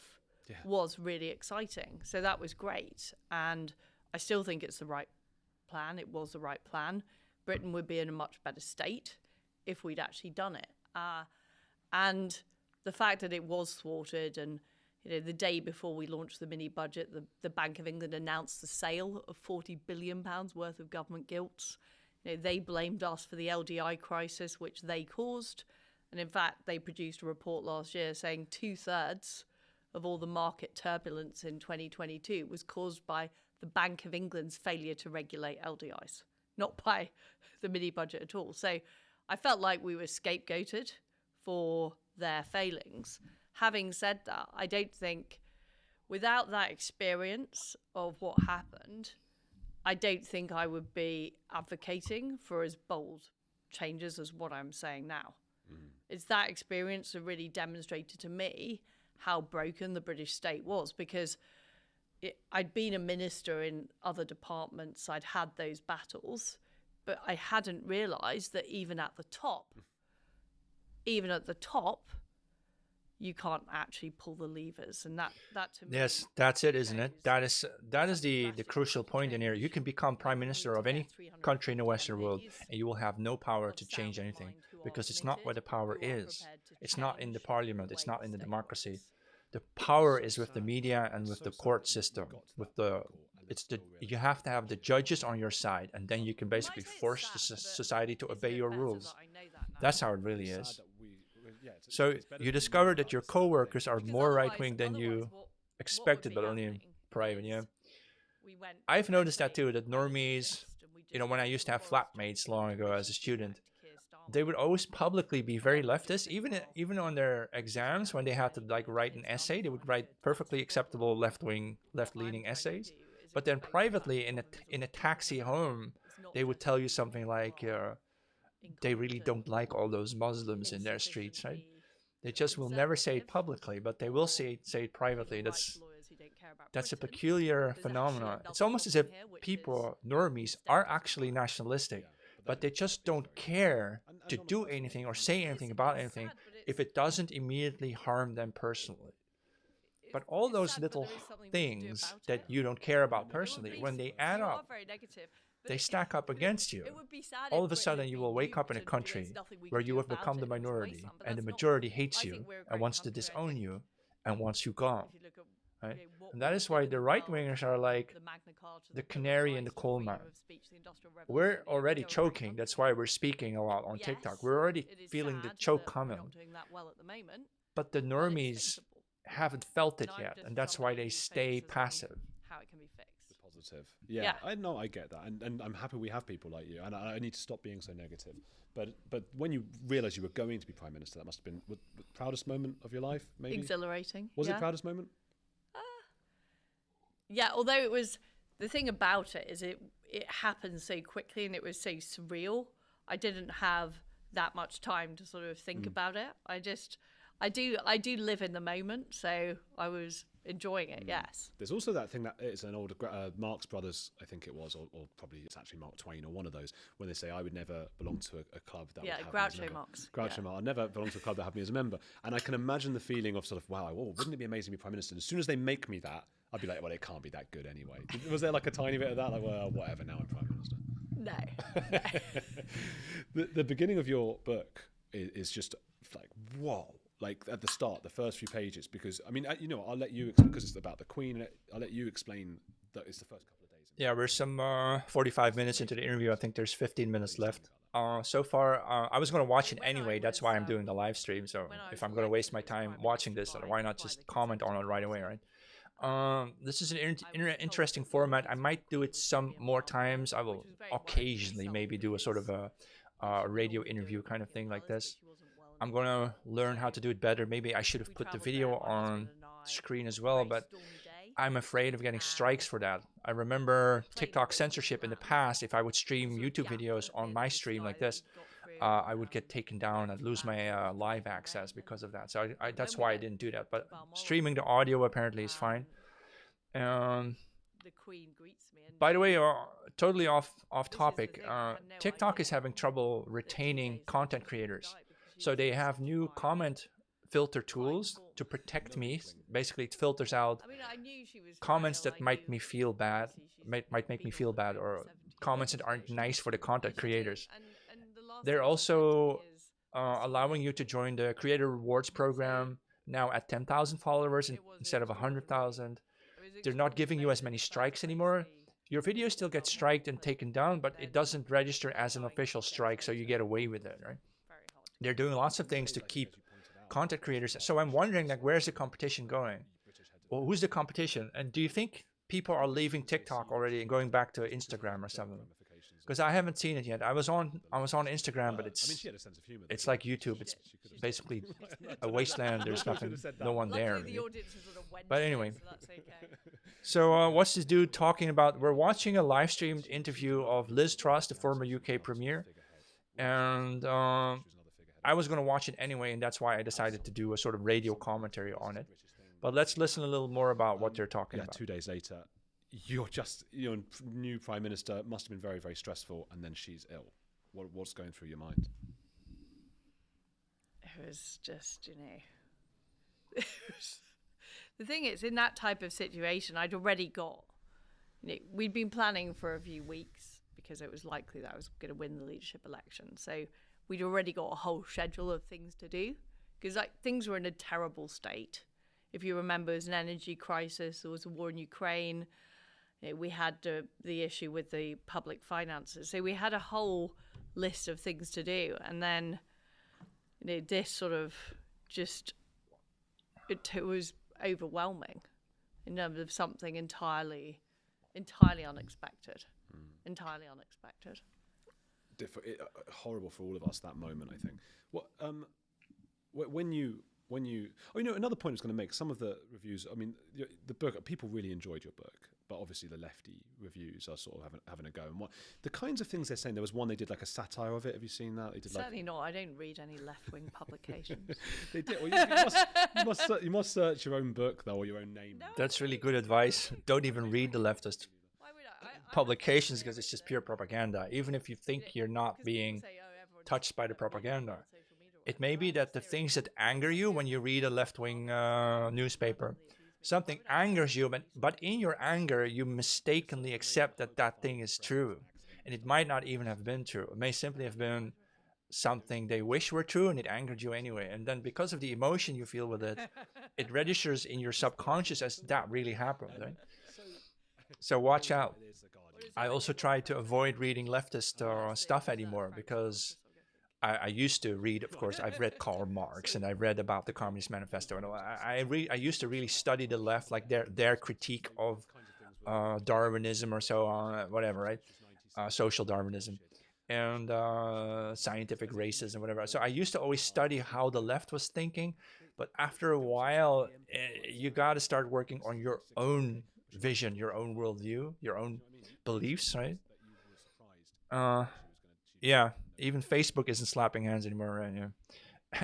was really exciting. So that was great. And I still think it's the right plan. It was the right plan. Britain would be in a much better state if we'd actually done it. And the fact that it was thwarted, and the day before we launched the mini budget, the Bank of England announced the sale of £40 billion worth of government gilts. They blamed us for the LDI crisis, which they caused. And in fact, they produced a report last year saying 2/3 of all the market turbulence in 2022 was caused by the Bank of England's failure to regulate LDIs, not by the mini budget at all. So I felt like we were scapegoated for their failings. Having said that, I don't think, without that experience of what happened, I don't think I would be advocating for as bold changes as what I'm saying now. It's that experience that really demonstrated to me how broken the British state was, because I'd been a minister in other departments, I'd had those battles, but I hadn't realised that even at the top, you can't actually pull the levers. And that to me... Yes, that's it, isn't it? That is the crucial point in here. You can become prime minister of any country in the Western world, and you will have no power to change anything, because it's not where the power is. It's not in the parliament. It's not in the democracy. The power is with the media and with the court system. You have to have the judges on your side, and then you can basically force the society to obey your rules. That's how it really is. So you discovered that your co-workers are more right-wing than you expected, but only in private, yeah. I've noticed that too, that normies, when I used to have flatmates long ago as a student, they would always publicly be very leftist, even on their exams when they had to write an essay, they would write perfectly acceptable left-leaning essays. But then privately in a taxi home, they would tell you something like, they really don't like all those Muslims in their streets, right? They just will never say it publicly, but they will say it privately. That's a peculiar phenomenon. It's almost as if normies, are actually nationalistic, but they just don't care to do anything or say anything about anything if it doesn't immediately harm them personally. But all those little things that you don't care about personally, when they add up, they stack up against you. All of a sudden, you will wake up in a country where you have become the minority, and the majority hates you and wants to disown you and wants you gone. Right? And that is why the right-wingers are like the canary in the coal mine. We're already choking. That's why we're speaking a lot on TikTok. We're already feeling the choke coming. But the normies haven't felt it yet, and that's why they stay passive. Positive. Yeah. I know, I get that, and I'm happy we have people like you, and I need to stop being so negative. But when you realised you were going to be prime minister, that must have been the proudest moment of your life, maybe? Exhilarating. Was it proudest moment? Yeah, although it was, the thing about it is it happened so quickly and it was so surreal. I didn't have that much time to sort of think about it. I do live in the moment, so I was enjoying it. Yes. There's also that thing that it's an old Marx Brothers, I think it was, or probably it's actually Mark Twain or one of those, when they say, I would never belong to a club that would have me as a Groucho member. Marx. Groucho Marx. I'd never belong to a club that had me as a member. And I can imagine the feeling of sort of, wow, wouldn't it be amazing to be Prime Minister? And as soon as they make me that, I'd be like, well, it can't be that good anyway. Was there like a tiny bit of that? Like, well, whatever, now I'm Prime Minister. No. The beginning of your book is just like, whoa. Like at the start, the first few pages, because I mean, I'll let you, because it's about the Queen. I'll let you explain that it's the first couple of days. Yeah, we're some 45 minutes into the interview. I think there's 15 minutes left. So far, I was going to watch it anyway. That's why I'm doing the live stream. So if I'm going to waste my time watching this, why not just comment on it right away, right? This is an interesting format. I might do it some more times. I will occasionally maybe do a sort of a radio interview kind of thing like this. I'm going to learn how to do it better. Maybe I should have put the video on screen as well, but I'm afraid of getting strikes for that. I remember TikTok censorship in the past. If I would stream YouTube videos on my stream like this, I would get taken down. I'd lose my live access because of that. So that's why I didn't do that. But streaming the audio apparently is fine. By the way, totally off topic, TikTok is having trouble retaining content creators. So they have new comment filter tools to protect me. Basically, it filters out comments that might me feel bad, might make me feel bad, or comments that aren't nice for the content creators. They're also allowing you to join the Creator Rewards program now at 10,000 followers instead of 100,000. They're not giving you as many strikes anymore. Your video still gets striked and taken down, but it doesn't register as an official strike, so you get away with it, right? They're doing lots of things to keep content creators. So I'm wondering, like, where's the competition going? Well, who's the competition? And do you think people are leaving TikTok already and going back to Instagram or something? Because I haven't seen it yet. I was on Instagram, but it's like YouTube. It's basically a wasteland. There's nothing, no one there. But anyway, so what's this dude talking about? We're watching a live streamed interview of Liz Truss, the former UK Premier, and I was going to watch it anyway, and that's why I decided to do a sort of radio commentary on it. But let's listen a little more about what they're talking about. 2 days later, your new Prime Minister must have been very, very stressful, and then she's ill. What's going through your mind? It was just, the thing is, in that type of situation, I'd already got, we'd been planning for a few weeks because it was likely that I was going to win the leadership election. So we'd already got a whole schedule of things to do because things were in a terrible state. If you remember, there was an energy crisis, there was a war in Ukraine, we had the issue with the public finances. So we had a whole list of things to do. And then this sort of just, it was overwhelming in terms of something entirely unexpected. Entirely unexpected. Horrible for all of us, that moment, I think. When you another point I was going to make, some of the reviews, I mean, the book, people really enjoyed your book, but obviously the lefty reviews are sort of having a go. And the kinds of things they're saying, there was one they did like a satire of it. Have you seen that? They did Certainly not. I don't read any left-wing publications. They did. Well, you must search your own book, though, or your own name. No, that's really good advice. Don't even read the leftist publications because it's just pure propaganda. Even if you think you're not being touched by the propaganda, it may be that the things that anger you when you read a left-wing newspaper, something angers you, but in your anger you mistakenly accept that thing is true, and it might not even have been true. It may simply have been something they wish were true, and it angered you anyway. And then because of the emotion you feel with it, it registers in your subconscious as that really happened. Right? So watch out. I also try to avoid reading leftist stuff anymore because I used to read, of course, I've read Karl Marx and I've read about the Communist Manifesto. And I used to really study the left, like their critique of Darwinism or so on, whatever, right? Social Darwinism and scientific racism, whatever. So I used to always study how the left was thinking. But after a while, you got to start working on your own vision, your own worldview, your own beliefs, right? Yeah, even Facebook isn't slapping hands anymore, right? Yeah.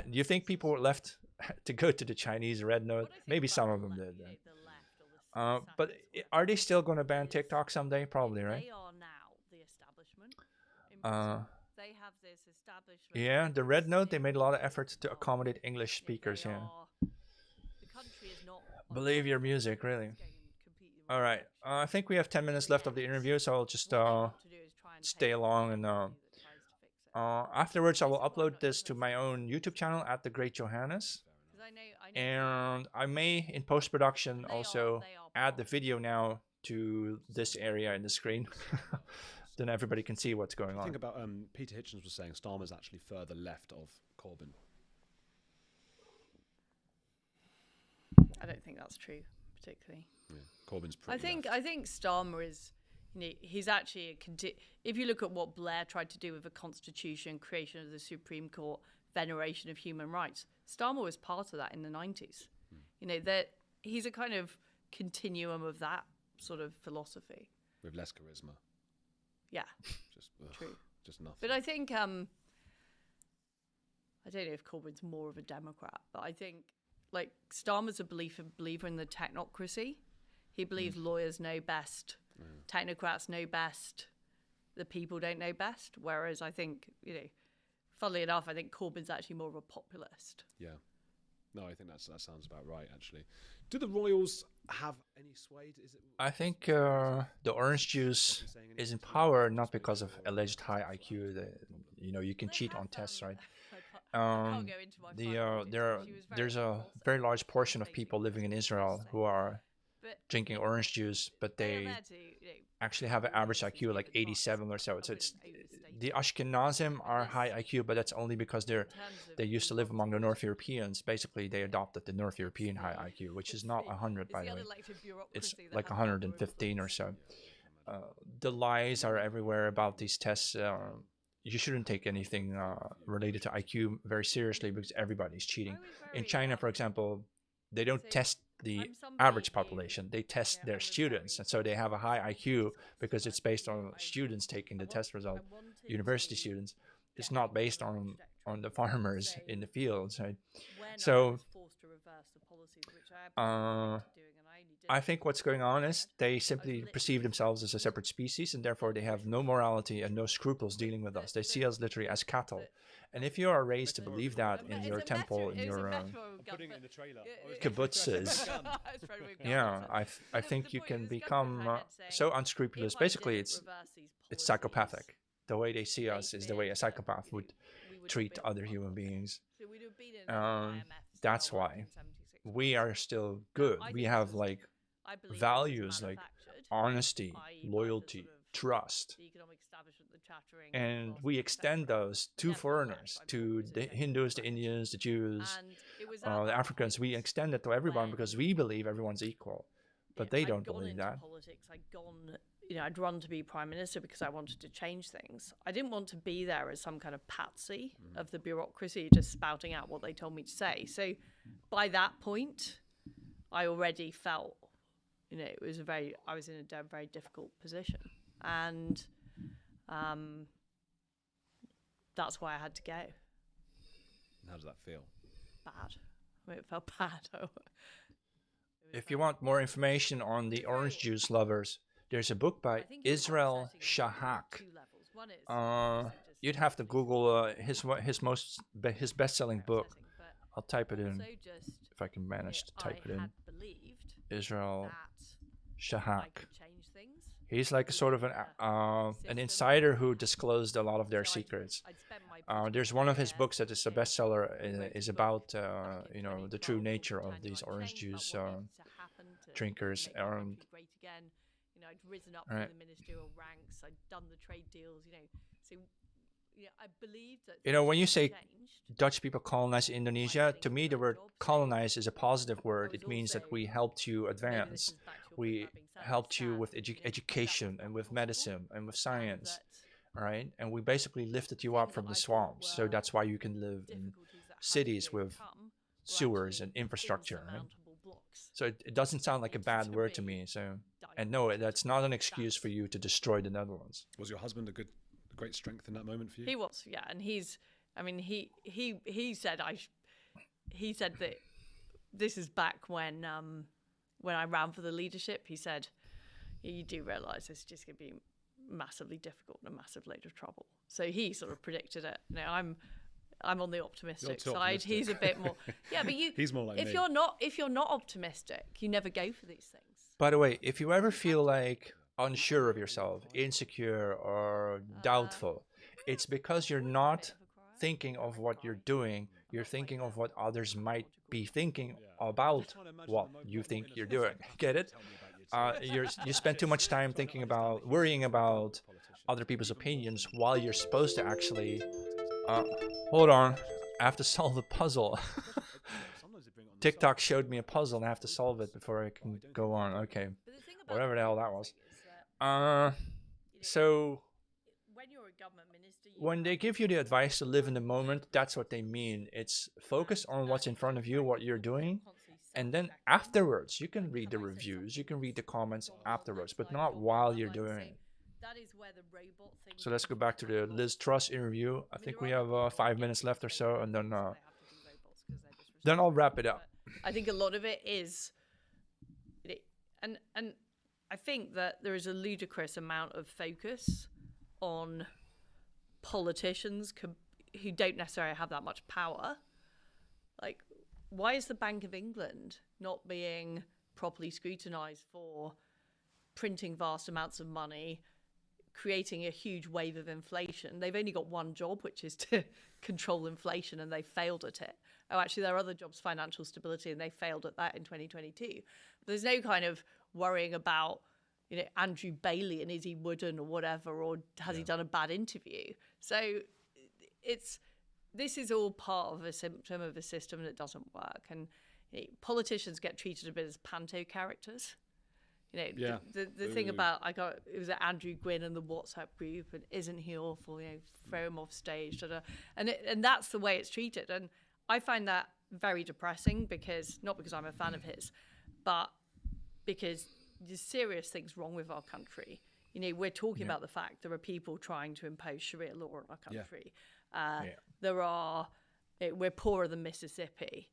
Do you think people were left to go to the Chinese Red Note? Maybe some of them did. Right? But are they still going to ban TikTok someday? Probably, right? They are now the establishment. In Uh, they have this establishment. yeah, the Red Note, they made a lot of efforts to accommodate English speakers. Yeah. The country is not. Believe your music, really. All right. I think we have 10 minutes left of the interview, so I'll just stay along and afterwards I will upload this to my own YouTube channel at The Great Johannes. And I may, in post-production, also add the video now to this area in the screen. Then everybody can see what's going on. Think about Peter Hitchens was saying Starmer's actually further left of Corbyn. I don't think that's true, particularly. Yeah, Corbyn's pretty left. I think Starmer is, he's actually if you look at what Blair tried to do with the Constitution, creation of the Supreme Court, veneration of human rights, Starmer was part of that in the 90s. That he's a kind of continuum of that sort of philosophy. With less charisma. Yeah. Just true. Just nothing. But I think I don't know if Corbyn's more of a Democrat, but I think like Starmer's a believer in the technocracy. He believes lawyers know best, technocrats know best, the people don't know best. Whereas I think, funnily enough, I think Corbyn's actually more of a populist. Yeah. No, I think that sounds about right, actually. Do the royals have any sway? I think the orange juice is in power not because of alleged high IQ. You can cheat on tests, right? There's a very large portion of people living in Israel who are drinking orange juice, but they actually have an average IQ like 87 or so. So it's the Ashkenazim are high IQ, but that's only because they used to live among the North Europeans. Basically, they adopted the North European high IQ, which is not 100, by the way. It's like 115 or so. The lies are everywhere about these tests. You shouldn't take anything related to IQ very seriously because everybody's cheating. In China, for example, they don't test the average population. They test their students, and so they have a high IQ because it's based on students taking the test result, university students. It's not based on the farmers in the fields, right? So I think what's going on is they simply perceive themselves as a separate species, and therefore they have no morality and no scrupules dealing with us. They see us literally as cattle. And if you are raised to believe that in your temple, in your kibbutzes, I think you can become so unscrupulous. Basically, it's psychopathic. The way they see us is the way a psychopath would treat other human beings. That's why we are still good. We have like values like honesty, loyalty, trust, and we extend those to foreigners, to the Hindus, the Indians, the Jews, the Africans. We extend it to everyone because we believe everyone's equal, but they don't believe that. I'd run to be prime minister because I wanted to change things. I didn't want to be there as some kind of patsy of the bureaucracy, just spouting out what they told me to say. So by that point, I already felt, I was in a very difficult position. And that's why I had to go. How does that feel? Bad. It felt bad. If you want more information on the orange juice lovers, there's a book by Israel Shahak. You'd have to Google his best-selling book. I'll type it in if I can manage to type it in. Israel Shahak. He's like a sort of an insider who disclosed a lot of their secrets. There's one of his books that is a bestseller. Is about the true nature of these orange juice drinkers. I'd risen up through the ministerial ranks. I'd done the trade deals. So I believe that. When you say Dutch people colonized Indonesia, to me the word colonize is a positive word. It means that we helped you advance. We helped you with education and with medicine and with science, right? And we basically lifted you up from the swamps. So that's why you can live in cities with sewers and infrastructure. Right? So it doesn't sound like a bad word to me. And no, that's not an excuse for you to destroy the Netherlands. Was your husband a great strength in that moment for you? He was, yeah. And he said that this is back when when I ran for the leadership, he said, you do realise this is just going to be massively difficult and a massive load of trouble. So he sort of predicted it. Now I'm on the optimistic side. Optimistic. He's a bit more. Yeah, but he's more like if me. you're not optimistic, you never go for these things. By the way, if you ever feel like unsure of yourself, insecure or doubtful, it's because you're not thinking of what you're doing. You're thinking of what others might be thinking about what you think you're doing. Get it? You spend too much time thinking about, worrying about other people's opinions while you're supposed to actually hold on, I have to solve a puzzle. TikTok showed me a puzzle and I have to solve it before I can go on. Okay, whatever the hell that was. So when you're a government minister, when they give you the advice to live in the moment, that's what they mean. It's focus on what's in front of you, what you're doing, and then afterwards you can read the reviews, you can read the comments afterwards, but not while you're doing it. That is where the robot thing. So let's go back to the Liz Truss interview. I think we have 5 minutes left or so, and then I'll wrap it up. I think a lot of it is, and I think that there is a ludicrous amount of focus on politicians who don't necessarily have that much power. Like, why is the Bank of England not being properly scrutinised for printing vast amounts of money, creating a huge wave of inflation? They've only got one job, which is to control inflation, and they failed at it. Oh, actually, there are other jobs, financial stability, and they failed at that in 2022. There's no kind of worrying about, Andrew Bailey and is he wooden or whatever, or has he done a bad interview? So this is all part of a symptom of a system that doesn't work. And politicians get treated a bit as panto characters. The thing about it was Andrew Gwynn and the WhatsApp group, and isn't he awful? Throw him off stage, and that's the way it's treated. And I find that very depressing, not because I'm a fan of his, but because there's serious things wrong with our country. We're talking about the fact there are people trying to impose Sharia law in our country. We're poorer than Mississippi.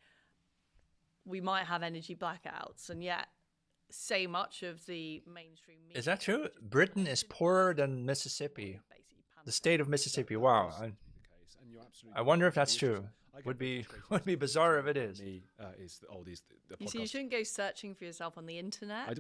We might have energy blackouts, and yet so much of the mainstream media. Is that true? Britain is poorer than Mississippi. The state of Mississippi. Wow. I wonder if that's true. Would be bizarre if it is. You see, you shouldn't go searching for yourself on the internet. I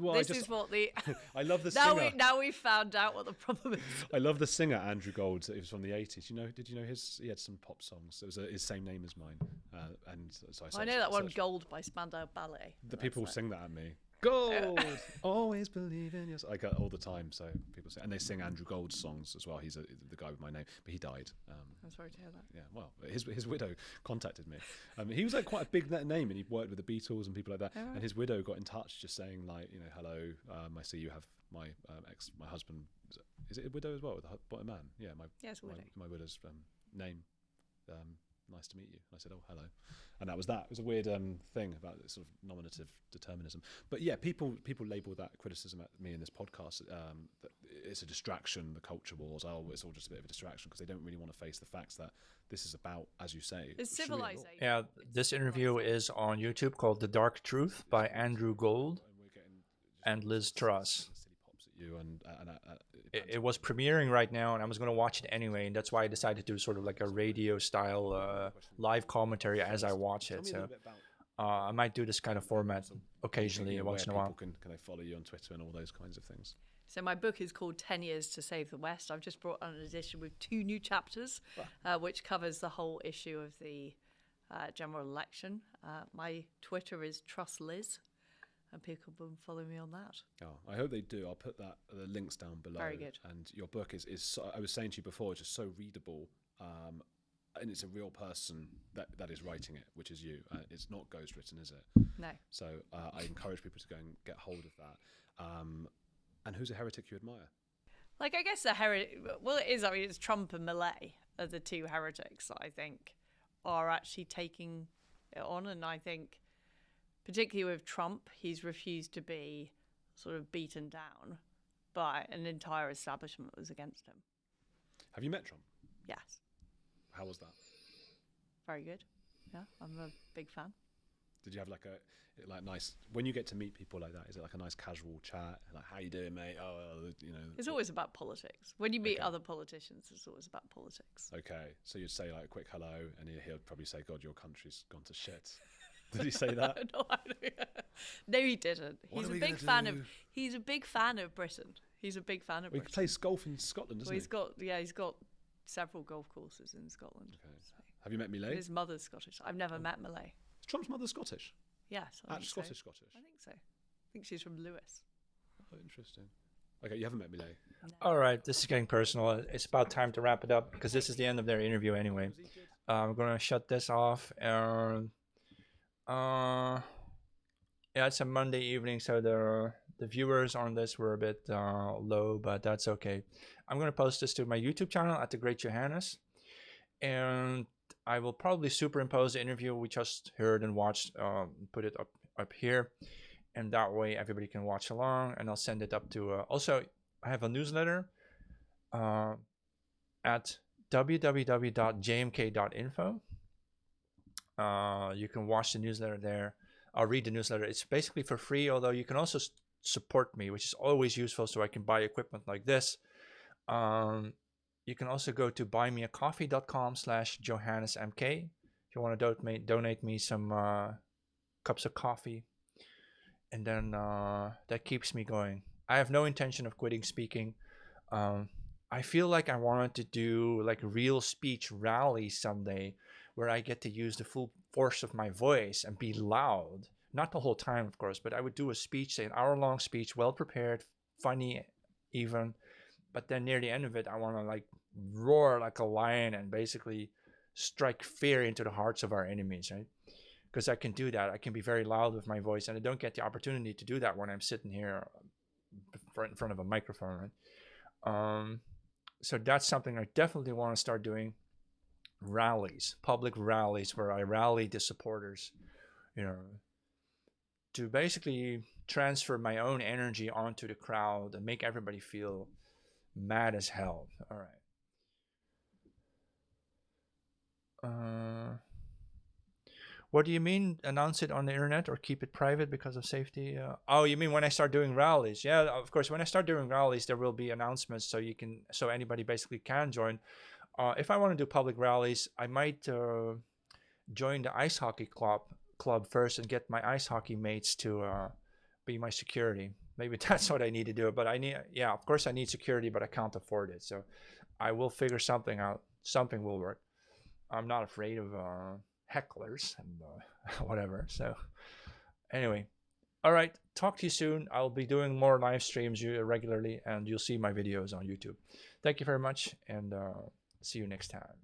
love the singer. Now we've found out what the problem is. I love the singer Andrew Gold. It was from the 80s. Did you know he had some pop songs? It was his same name as mine. I know that one, Gold by Spandau Ballet. The people sing that at me. Gold, always believe in yourself. Like all the time. So people say, and they sing Andrew Gold's songs as well. He's the guy with my name, but he died. I'm sorry to hear that. Yeah, well, his widow contacted me. He was like quite a big name, and he worked with the Beatles and people like that. And his widow got in touch, just saying like, hello, I see you have my my husband. Is it a widow as well? A man? Yeah, my widow's name. Nice to meet you. And I said, oh, hello. And that was that. It was a weird thing about this sort of nominative determinism. But yeah, people label that criticism at me in this podcast that it's a distraction, the culture wars. Oh, it's all just a bit of a distraction because they don't really want to face the facts that this is about, as you say. It's civilization. Yeah, this interview is on YouTube called The Dark Truth by Andrew Gold and Liz Truss. It was premiering right now, and I was going to watch it anyway, and that's why I decided to do sort of like a radio style live commentary as I watch it. So I might do this kind of format occasionally, once in a while. Can they follow you on Twitter and all those kinds of things? So my book is called 10 Years to Save the West. I've just brought on an edition with 2 new chapters, which covers the whole issue of the general election. My Twitter is TrussLiz. And people can follow me on that. Oh, I hope they do. I'll put the links down below. Very good. And your book is so, I was saying to you before, it's just so readable, and it's a real person that is writing it, which is you. It's not ghostwritten, is it? No. So I encourage people to go and get hold of that. And who's a heretic you admire? Like, I guess it is. I mean, it's Trump and Millet are the 2 heretics that I think are actually taking it on, and I think, particularly with Trump, he's refused to be sort of beaten down by an entire establishment that was against him. Have you met Trump? Yes. How was that? Very good. Yeah, I'm a big fan. Did you have like nice, when you get to meet people like that, is it like a nice casual chat? Like, how you doing, mate? Oh, you know. It's always about politics. When you meet other politicians, it's always about politics. Okay. So you'd say like a quick hello, and he'll probably say, God, your country's gone to shit. Did he say that? No, he didn't. He's a big fan of Britain. He's a big fan of Britain. He plays golf in Scotland, doesn't he? He's got several golf courses in Scotland. Okay. So. Have you met Millet? His mother's Scottish. I've never met Millet. Is Trump's mother Scottish? Yes. Scottish. I think so. I think she's from Lewis. Oh, interesting. Okay, you haven't met Millet. No. All right, this is getting personal. It's about time to wrap it up because this is the end of their interview anyway. I'm going to shut this off. It's a Monday evening, so the viewers on this were a bit low, but that's okay. I'm going to post this to my YouTube channel at The Great Johannes, and I will probably superimpose the interview we just heard and watched, put it up here, and that way everybody can watch along, and I'll send it up to... also, I have a newsletter at www.jmk.info. You can watch the newsletter there. I'll read the newsletter. It's basically for free, although you can also support me, which is always useful, so I can buy equipment like this. You can also go to buymeacoffee.com/JohannesMK if you want to donate me some cups of coffee. And then that keeps me going. I have no intention of quitting speaking. I feel like I wanted to do like real speech rallies someday where I get to use the full force of my voice and be loud. Not the whole time, of course, but I would do a speech, say an hour-long speech, well-prepared, funny even. But then near the end of it, I want to like roar like a lion and basically strike fear into the hearts of our enemies, right? Because I can do that. I can be very loud with my voice, and I don't get the opportunity to do that when I'm sitting here in front of a microphone, right? So that's something I definitely want to start doing. Rallies, public rallies, where I rally the supporters, to basically transfer my own energy onto the crowd and make everybody feel mad as hell. All right. What do you mean, announce it on the internet or keep it private because of safety? Oh, you mean when I start doing rallies? Yeah, of course. When I start doing rallies, there will be announcements so anybody basically can join. If I want to do public rallies, I might join the ice hockey club first and get my ice hockey mates to be my security. Maybe that's what I need to do. But of course I need security, but I can't afford it. So I will figure something out. Something will work. I'm not afraid of hecklers and whatever. So anyway, all right. Talk to you soon. I'll be doing more live streams regularly, and you'll see my videos on YouTube. Thank you very much, and see you next time.